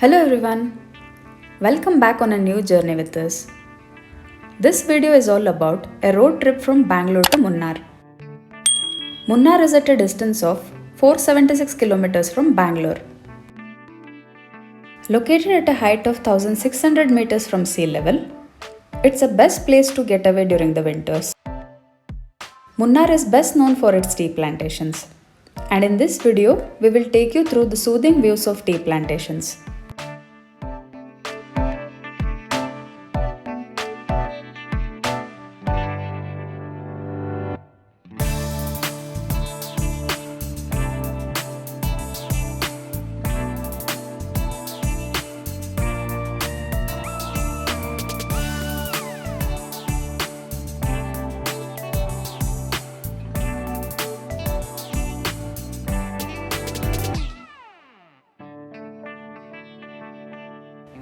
Hello everyone, welcome back on a new journey with us. This video is all about a road trip from Bangalore to Munnar. Munnar is at a distance of 476 kilometers from Bangalore. Located at a height of 1600 meters from sea level, it's a best place to get away during the winters. Munnar is best known for its tea plantations. And in this video, we will take you through the soothing views of tea plantations.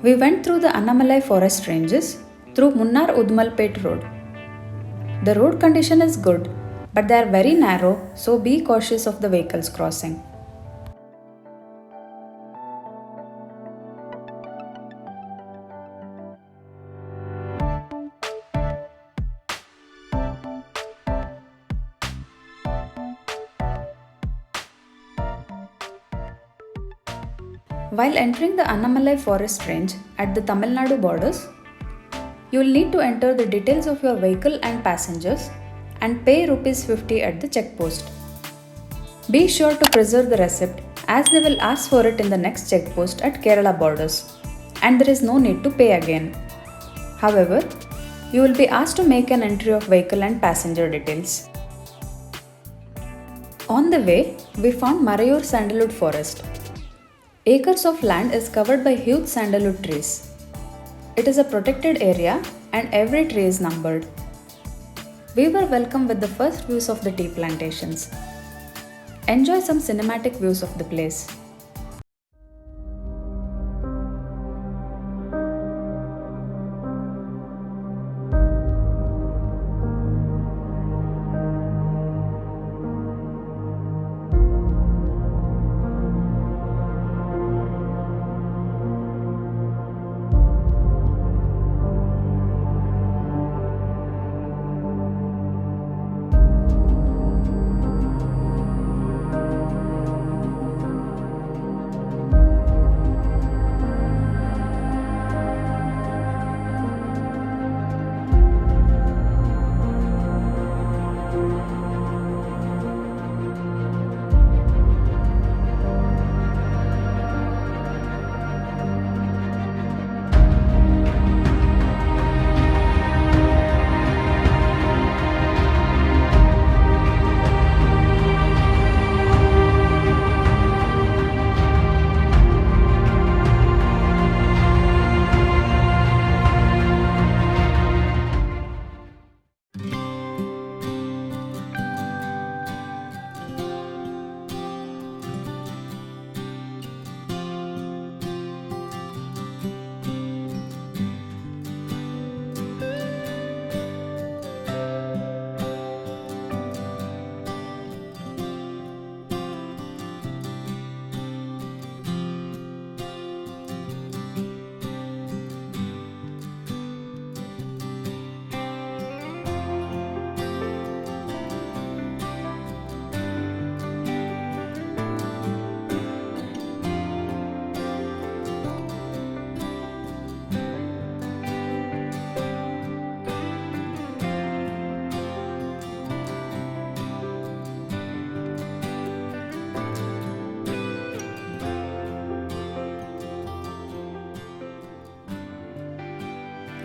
We went through the annamalai forest ranges through Munnar-Udmalpet road. The road condition is good, but they are very narrow, so be cautious of the vehicles crossing. While entering the Annamalai forest range at the Tamil Nadu borders, you will need to enter the details of your vehicle and passengers and pay ₹50 at the checkpost. Be sure to preserve the receipt as they will ask for it in the next checkpost at Kerala borders, and there is no need to pay again. However, you will be asked to make an entry of vehicle and passenger details. On the way, we found Marayur sandalwood forest. Acres of land is covered by huge sandalwood trees. It is a protected area and every tree is numbered. We were welcomed with the first views of the tea plantations. Enjoy some cinematic views of the place.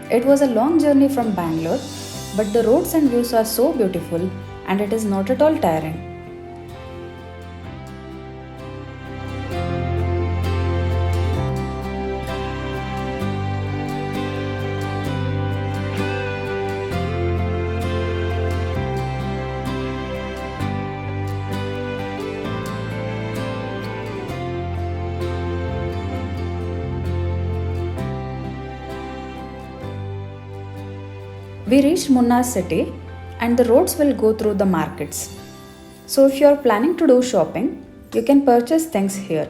It was a long journey from Bangalore, but the roads and views are so beautiful and it is not at all tiring. We reached Munnar city and the roads will go through the markets. So if you are planning to do shopping, you can purchase things here.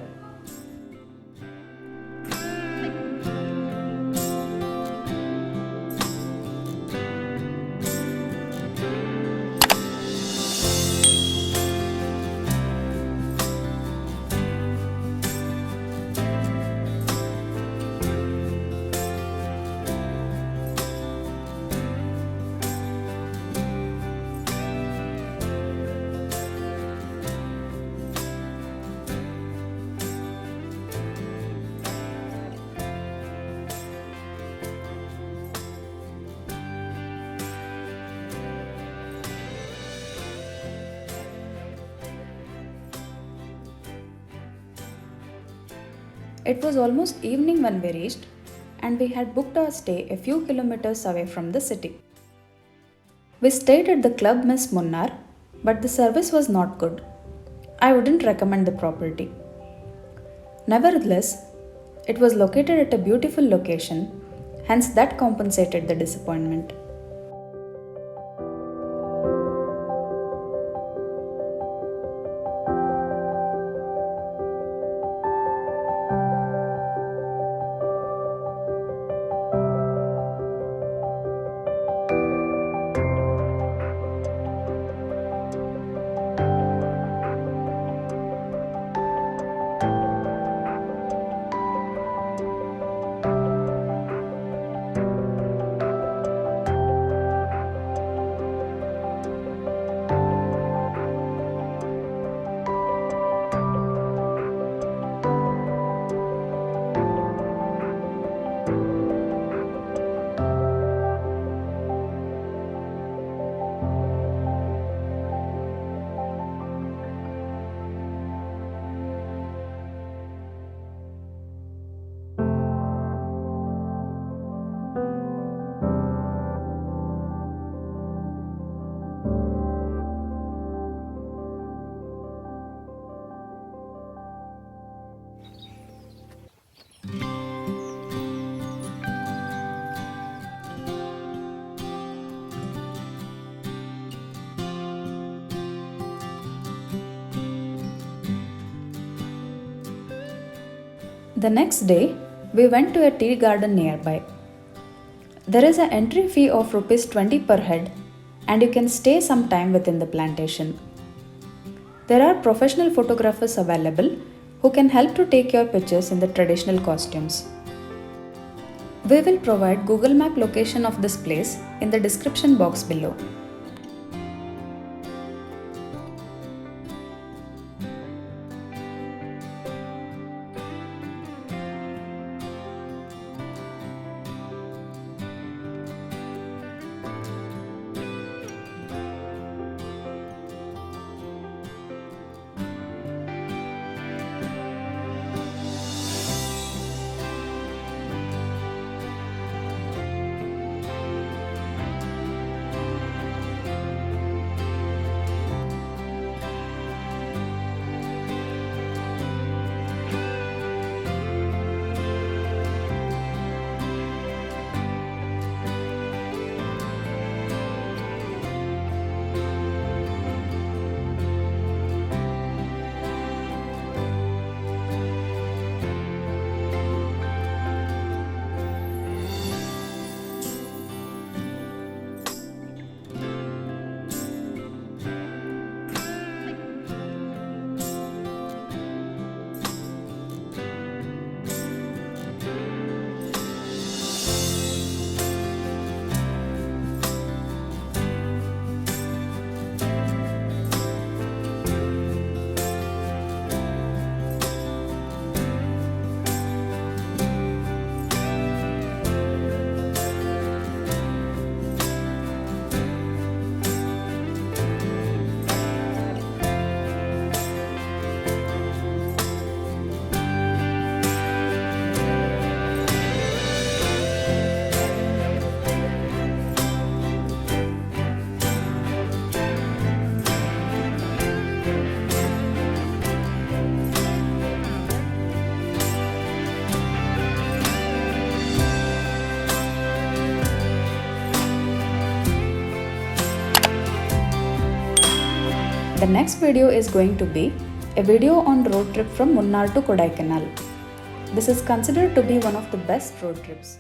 It was almost evening when we reached, and we had booked our stay a few kilometers away from the city. We stayed at the Club Miss Munnar, but the service was not good. I wouldn't recommend the property. Nevertheless, it was located at a beautiful location, hence that compensated the disappointment. The next day, we went to a tea garden nearby. There is an entry fee of Rs 20 per head, and you can stay some time within the plantation. There are professional photographers available who can help to take your pictures in the traditional costumes. We will provide Google Map location of this place in the description box below. The next video is going to be a video on road trip from Munnar to Kodaikanal. This is considered to be one of the best road trips.